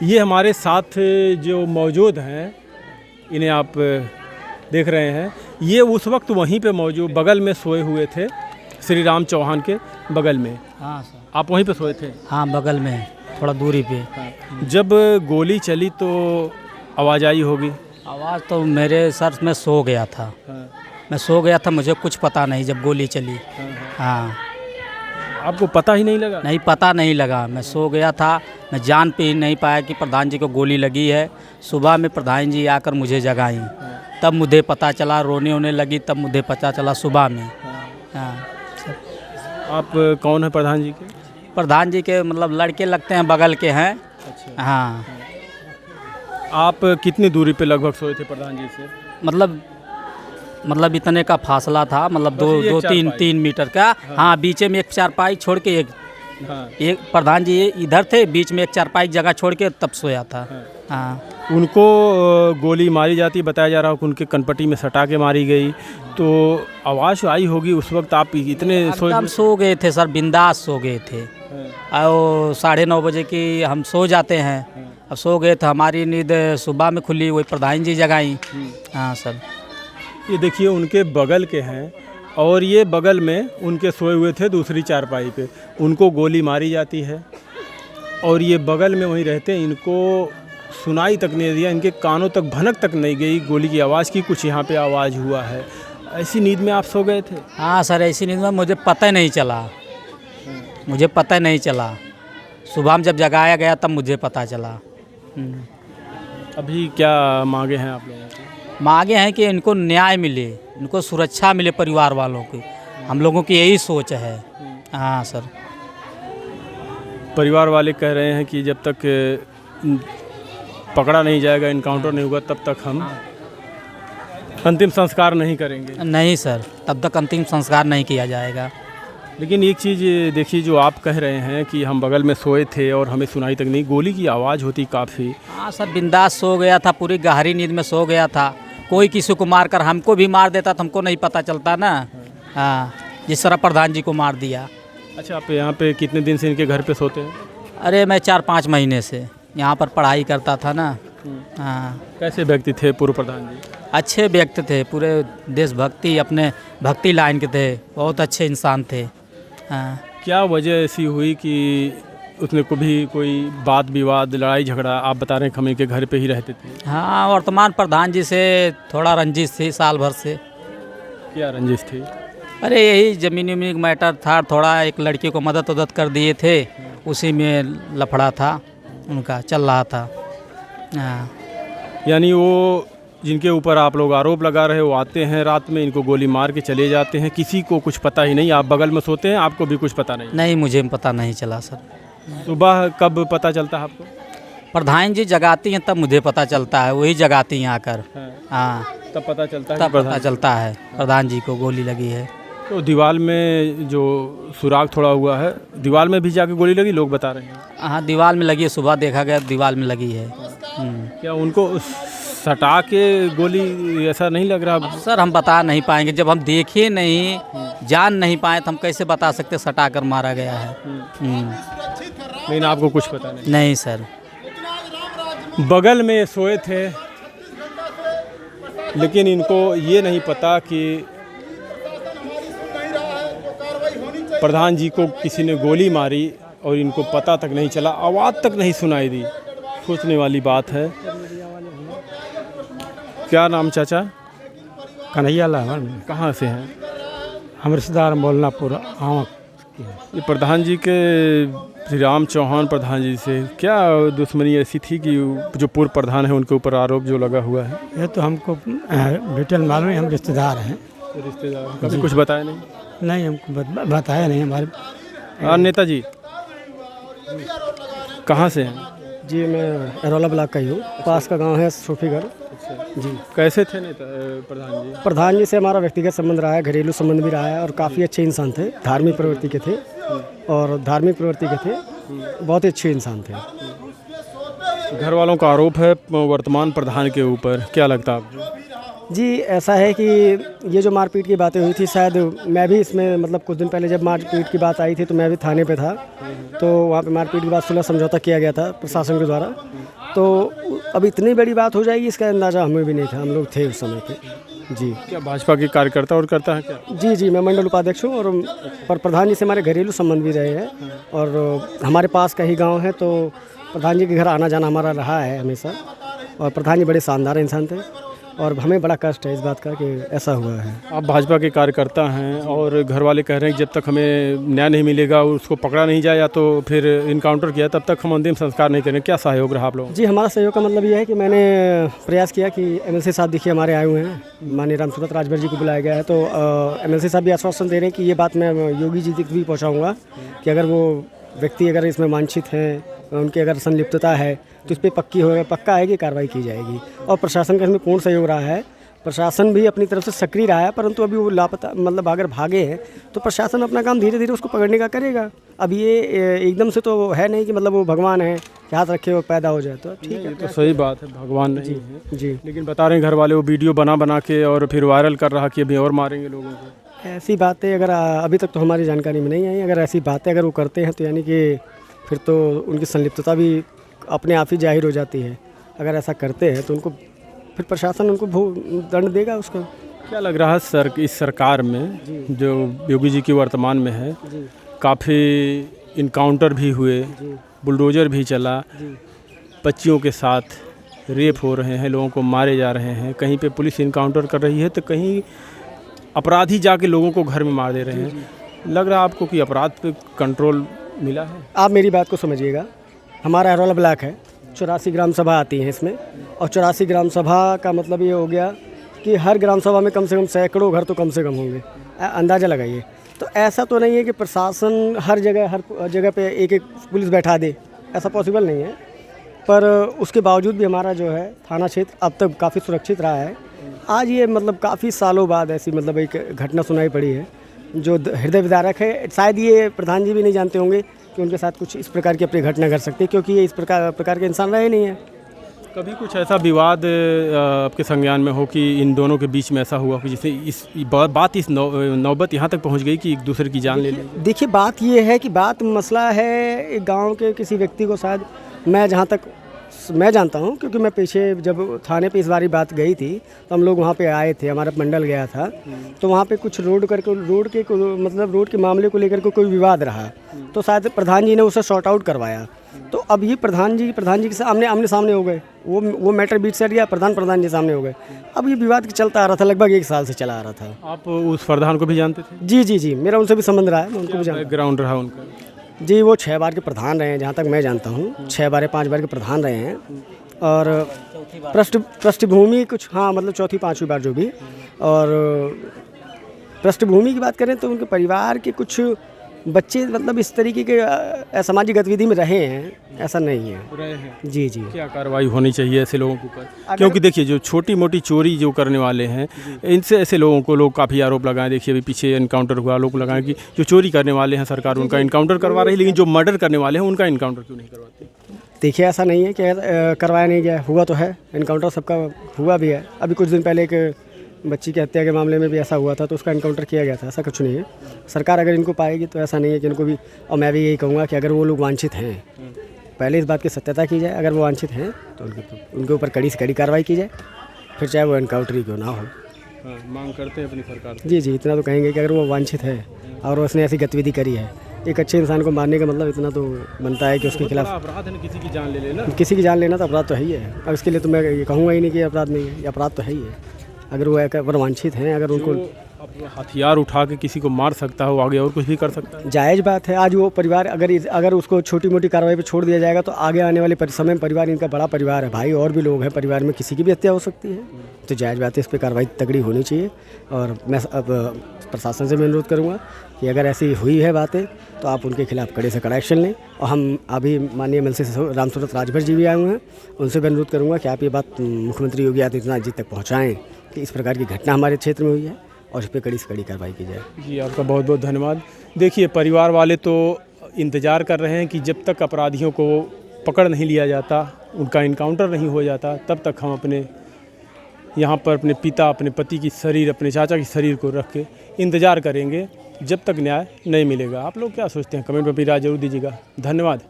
ये हमारे साथ जो मौजूद हैं, इन्हें आप देख रहे हैं, ये उस वक्त वहीं पे मौजूद बगल में सोए हुए थे, श्री राम चौहान के बगल में। हाँ सर। आप वहीं पे सोए थे? हाँ, बगल में थोड़ा दूरी पे। जब गोली चली तो आवाज़ आई होगी? आवाज़ तो मेरे सर में सो गया था। मैं सो गया था, मुझे कुछ पता नहीं जब गोली चली। हाँ, आपको पता ही नहीं लगा? नहीं, पता नहीं लगा, मैं सो गया था। मैं जान पे ही नहीं पाया कि प्रधान जी को गोली लगी है। सुबह में प्रधान जी आकर मुझे जगाई, तब मुझे पता चला, रोने होने लगी, तब मुझे पता चला सुबह में। हाँ। आप कौन है प्रधान जी के? प्रधान जी के मतलब लड़के लगते हैं, बगल के हैं। अच्छा। हाँ, आप कितनी दूरी पे लगभग सोए थे प्रधान जी से? मतलब इतने का फासला था, मतलब बस ये 2-3 मीटर का। हाँ, बीच में एक चारपाई छोड़ के एक प्रधान जी इधर थे, बीच में एक चारपाई जगह छोड़ के तब सोया था। हाँ। उनको गोली मारी जाती, बताया जा रहा हो कि उनके कनपट्टी में सटा के मारी गई, तो आवाज़ आई होगी उस वक्त। आप इतने एकदम सो गए थे सर, बिंदास सो गए थे। और 9:30 बजे की हम सो जाते हैं। अब सो गए थे, हमारी नींद सुबह में खुली, वही प्रधान जी जगाई। हाँ सर। ये देखिए उनके बगल के हैं, और ये बगल में उनके सोए हुए थे दूसरी चारपाई पे, उनको गोली मारी जाती है, और ये बगल में वहीं रहते हैं। इनको सुनाई तक नहीं दिया, इनके कानों तक भनक तक नहीं गई गोली की आवाज़ की कुछ यहाँ पे आवाज़ हुआ है। ऐसी नींद में आप सो गए थे? हाँ सर, ऐसी नींद में मुझे पता ही नहीं चला। मुझे पता ही नहीं चला, सुबह में जब जगाया गया तब मुझे पता चला। अभी क्या मांगे हैं आप लोगों की? मांगे हैं कि इनको न्याय मिले, इनको सुरक्षा मिले, परिवार वालों की। हम लोगों की यही सोच है। हाँ सर। परिवार वाले कह रहे हैं कि जब तक पकड़ा नहीं जाएगा, इनकाउंटर नहीं होगा, तब तक हम अंतिम संस्कार नहीं करेंगे। नहीं सर, तब तक अंतिम संस्कार नहीं किया जाएगा। लेकिन एक चीज़ देखिए, जो आप कह रहे हैं कि हम बगल में सोए थे और हमें सुनाई तक नहीं, गोली की आवाज़ होती काफ़ी। हाँ सर, बिंदास सो गया था, पूरी गहरी नींद में सो गया था। कोई किसी को मार कर हमको भी मार देता तो हमको नहीं पता चलता ना। हाँ, जिस तरह प्रधान जी को मार दिया। अच्छा, आप यहाँ पे कितने दिन से इनके घर पे सोते हैं? अरे मैं 4-5 महीने से यहाँ पर पढ़ाई करता था ना। हाँ। कैसे व्यक्ति थे पूर्व प्रधान जी? अच्छे व्यक्ति थे, पूरे देशभक्ति, अपने भक्ति लाइन के थे, बहुत अच्छे इंसान थे। हाँ। क्या वजह ऐसी हुई कि उसने कभी कोई बात विवाद, लड़ाई झगड़ा? आप बता रहे हैं कि हम इनके घर पे ही रहते थे। हाँ, वर्तमान प्रधान जी से थोड़ा रंजिश थी साल भर से। क्या रंजिश थी? अरे यही ज़मीनी उमीनी मैटर था, थोड़ा एक लड़की को मदद कर दिए थे, उसी में लफड़ा था उनका, चल रहा था। हाँ। यानी वो जिनके ऊपर आप लोग आरोप लगा रहे हो, वो आते हैं रात में, इनको गोली मार के चले जाते हैं, किसी को कुछ पता ही नहीं। आप बगल में सोते हैं, आपको भी कुछ पता नहीं? नहीं, मुझे पता नहीं चला सर। सुबह कब पता चलता है आपको? प्रधान जी जगाती हैं तब मुझे पता चलता है, वही जगाती हैं आकर। हाँ, तब पता चलता है? तब पता चलता है प्रधान जी को गोली लगी है। तो दीवार में जो सुराग थोड़ा हुआ है, दीवार में भी जाके गोली लगी, लोग बता रहे हैं। हाँ, दीवार में लगी है, सुबह देखा गया दीवार में लगी है। क्या उनको सटा के गोली, ऐसा नहीं लग रहा? सर हम बता नहीं पाएंगे, जब हम देखे नहीं, जान नहीं पाए तो हम कैसे बता सकते सटा कर मारा गया है। लेकिन आपको कुछ पता नहीं? नहीं सर। बगल में सोए थे, लेकिन इनको ये नहीं पता कि प्रधान जी को किसी ने गोली मारी, और इनको पता तक नहीं चला, आवाज़ तक नहीं सुनाई दी। सोचने वाली बात है। क्या नाम चाचा? कन्हैया लाल। कहाँ से हैं? हम रिश्तेदार मोलनापुर आँव। ये प्रधान जी के, श्री राम चौहान प्रधान जी से क्या दुश्मनी ऐसी थी कि जो पूर्व प्रधान है उनके ऊपर आरोप जो लगा हुआ है? ये तो हमको डिटेल मालूम है, हम रिश्तेदार हैं। रिश्तेदार कभी कुछ बताया नहीं? नहीं, हमको बताया नहीं हमारे। नेताजी कहाँ से हैं? जी, मैं अरोला ब्लॉक का ही हूँ, पास का गांव है सूफीगढ़। जी। कैसे थे नेता प्रधान जी? प्रधान जी से हमारा व्यक्तिगत संबंध रहा है, घरेलू संबंध भी रहा है, और काफ़ी अच्छे इंसान थे, धार्मिक प्रवृत्ति के थे, और धार्मिक प्रवृत्ति के थे, बहुत ही अच्छे इंसान थे। घर वालों का आरोप है वर्तमान प्रधान के ऊपर, क्या लगता है आपको? जी ऐसा है कि ये जो मारपीट की बातें हुई थी, शायद मैं भी इसमें मतलब कुछ दिन पहले जब मारपीट की बात आई थी तो मैं भी थाने पे था। तो वहाँ पे मारपीट के बाद सुलह समझौता किया गया था प्रशासन के द्वारा। तो अब इतनी बड़ी बात हो जाएगी इसका अंदाज़ा हमें भी नहीं था, हम लोग थे उस समय पे। जी क्या भाजपा के कार्यकर्ता और करता है क्या? जी जी मैं मंडल उपाध्यक्ष हूँ, और पर प्रधान जी से हमारे घरेलू संबंध भी रहे हैं, और हमारे पास का ही गाँव है, तो प्रधान जी के घर आना जाना हमारा रहा है हमेशा। और प्रधान जी बड़े शानदार इंसान थे, और हमें बड़ा कष्ट है इस बात का कि ऐसा हुआ है। आप भाजपा के कार्यकर्ता हैं और घर वाले कह रहे हैं कि जब तक हमें न्याय नहीं मिलेगा, उसको पकड़ा नहीं जाए या तो फिर इनकाउंटर किया, तब तक हम अंतिम संस्कार नहीं करें। क्या सहयोग रहा आप लोगों? जी हमारा सहयोग का मतलब ये है कि मैंने प्रयास किया कि एमएलसी साहब देखिए हमारे आए हुए हैं, माननीय रामसूरत राजभर जी को बुलाया गया है। तो एमएलसी साहब भी आश्वासन दे रहे हैं कि ये बात मैं योगी जी तक भी पहुँचाऊँगा कि अगर वो व्यक्ति अगर इसमें वांछित हैं, उनकी अगर संलिप्तता है तो इस पर पक्का है कि कार्रवाई की जाएगी। और प्रशासन का इसमें पूर्ण सहयोग रहा है, प्रशासन भी अपनी तरफ से सक्रिय रहा है, परंतु अभी वो लापता मतलब अगर भागे हैं तो प्रशासन अपना काम धीरे धीरे उसको पकड़ने का करेगा। अब ये एकदम से तो है नहीं कि मतलब वो भगवान है कि हाथ रखे वो पैदा हो जाए, तो ठीक है। तो सही बात है, भगवान नहीं है। जी लेकिन बता रहे हैं घर वाले वो वीडियो बना के और फिर वायरल कर रहा कि अभी और मारेंगे लोगों को। ऐसी बातें अगर अभी तक तो हमारी जानकारी में नहीं आई, अगर ऐसी बातें अगर वो करते हैं तो यानी कि फिर तो उनकी संलिप्तता भी अपने आप ही जाहिर हो जाती है। अगर ऐसा करते हैं तो उनको फिर प्रशासन उनको दंड देगा उसको। क्या लग रहा है इस सरकार में जो योगी जी की वर्तमान में है, काफ़ी इनकाउंटर भी हुए, बुलडोजर भी चला, बच्चियों के साथ रेप हो रहे हैं, लोगों को मारे जा रहे हैं, कहीं पे पुलिस इनकाउंटर कर रही है तो कहीं अपराधी जाके लोगों को घर में मार दे रहे हैं। लग रहा है आपको कि अपराध पे कंट्रोल मिला है? आप मेरी बात को समझिएगा, हमारा हरौला ब्लॉक है, 84 ग्राम सभा आती है इसमें, और 84 ग्राम सभा का मतलब ये हो गया कि हर ग्राम सभा में कम से कम सैकड़ों घर तो कम से कम होंगे, अंदाज़ा लगाइए। तो ऐसा तो नहीं है कि प्रशासन हर जगह पे एक पुलिस बैठा दे, ऐसा पॉसिबल नहीं है। पर उसके बावजूद भी हमारा जो है थाना क्षेत्र अब तक काफ़ी सुरक्षित रहा है। आज ये मतलब काफ़ी सालों बाद ऐसी मतलब एक घटना सुनाई पड़ी है जो हृदय विदारक है। शायद ये प्रधान जी भी नहीं जानते होंगे कि उनके साथ कुछ इस प्रकार की अपनी घटना घट सकती है, क्योंकि ये इस प्रकार के इंसान रहे नहीं है। कभी कुछ ऐसा विवाद आपके संज्ञान में हो कि इन दोनों के बीच में ऐसा हुआ कि जिससे इस नौबत यहाँ तक पहुँच गई कि एक दूसरे की जान ले ली? देखिए बात ये है कि मसला है एक गाँव के किसी व्यक्ति को, शायद मैं जहाँ तक मैं जानता हूँ, क्योंकि मैं पीछे जब थाने पे इस बारी बात गई थी तो हम लोग वहाँ पे आए थे, हमारा मंडल गया था, तो वहाँ पे कुछ रोड के मामले को लेकर के कोई विवाद रहा, तो शायद प्रधान जी ने उसे सॉर्ट आउट करवाया। तो अब ये प्रधान जी के आमने सामने हो गए, वो मैटर बीच से गया, प्रधान जी सामने हो गए। अब ये विवाद चलता आ रहा था, लगभग 1 साल से चला आ रहा था। आप उस प्रधान को भी जानते थे? जी मेरा उनसे भी संबंध रहा है, मैं उनको भी जानता बैकग्राउंड रहा उनका? जी वो 6 बार के प्रधान रहे हैं, जहाँ तक मैं जानता हूँ 6 बार या 5 बार के प्रधान रहे हैं, और पृष्ठभूमि कुछ हाँ मतलब 4th-5वीं बार जो भी। और पृष्ठभूमि की बात करें तो उनके परिवार के कुछ बच्चे मतलब इस तरीके के असामाजिक गतिविधि में रहे हैं, ऐसा नहीं है। रहे हैं? जी। क्या कार्रवाई होनी चाहिए ऐसे लोगों के ऊपर? क्योंकि देखिए जो छोटी मोटी चोरी जो करने वाले हैं, इनसे ऐसे लोगों को लोग काफ़ी आरोप लगाएं। देखिए अभी पीछे इनकाउंटर हुआ, लोग लगाएं कि जो चोरी करने वाले हैं सरकार उनका इनकाउंटर करवा रही है, लेकिन जो मर्डर करने वाले हैं उनका इनकाउंटर क्यों नहीं करवाते? देखिए ऐसा नहीं है कि करवाया नहीं गया, हुआ तो है, इनकाउंटर सबका हुआ भी है। अभी कुछ दिन पहले एक बच्ची की हत्या के मामले में भी ऐसा हुआ था, तो उसका इनकाउंटर किया गया था। ऐसा कुछ नहीं है, सरकार अगर इनको पाएगी तो ऐसा नहीं है कि इनको भी। और मैं भी यही कहूँगा कि अगर वो लोग वांछित हैं, पहले इस बात की सत्यता की जाए, अगर वो वांछित हैं तो उनके ऊपर कड़ी से कड़ी कार्रवाई की जाए, फिर चाहे वो इनकाउंटर ही क्यों ना हो। मांग करते हैं अपनी सरकार से। जी इतना तो कहेंगे कि अगर वो वांछित है और उसने ऐसी गतिविधि करी है, एक अच्छे इंसान को मारने का मतलब इतना तो बनता है कि उसके खिलाफ अपराध है, किसी की जान ले लेना। किसी की जान लेना तो अपराध तो है ही है। अब इसके लिए तो मैं ये कहूँगा ही नहीं कि अपराध नहीं है, ये अपराध तो है ही है। अगर वो वांछित हैं, अगर उनको हथियार उठा के किसी को मार सकता है, वो आगे और कुछ भी कर सकता है। जायज़ बात है। आज वो परिवार अगर उसको छोटी मोटी कार्रवाई पे छोड़ दिया जाएगा तो आगे आने वाले समय में परिवार, इनका बड़ा परिवार है भाई, और भी लोग हैं परिवार में, किसी की भी हत्या हो सकती है। तो जायज़ बात है, इस पर कार्रवाई तगड़ी होनी चाहिए। और मैं अब प्रशासन से मैं अनुरोध करूँगा कि अगर ऐसी हुई है बातें तो आप उनके खिलाफ कड़े से कड़ा एक्शन लें। और हम अभी माननीय एमएलसी रामसूरत राजभर जी भी आए हुए हैं, उनसे भी अनुरोध करूँगा कि आप ये बात मुख्यमंत्री योगी आदित्यनाथ जी तक पहुँचाएँ कि इस प्रकार की घटना हमारे क्षेत्र में हुई है और इस पर कड़ी से कड़ी कार्रवाई की जाए। जी आपका बहुत बहुत धन्यवाद। देखिए परिवार वाले तो इंतज़ार कर रहे हैं कि जब तक अपराधियों को पकड़ नहीं लिया जाता, उनका इनकाउंटर नहीं हो जाता, तब तक हम अपने यहाँ पर अपने पिता, अपने पति की शरीर, अपने चाचा की शरीर को रख के इंतज़ार करेंगे जब तक न्याय नहीं मिलेगा। आप लोग क्या सोचते हैं? कमेंट में अपनी राय जरूर दीजिएगा। धन्यवाद।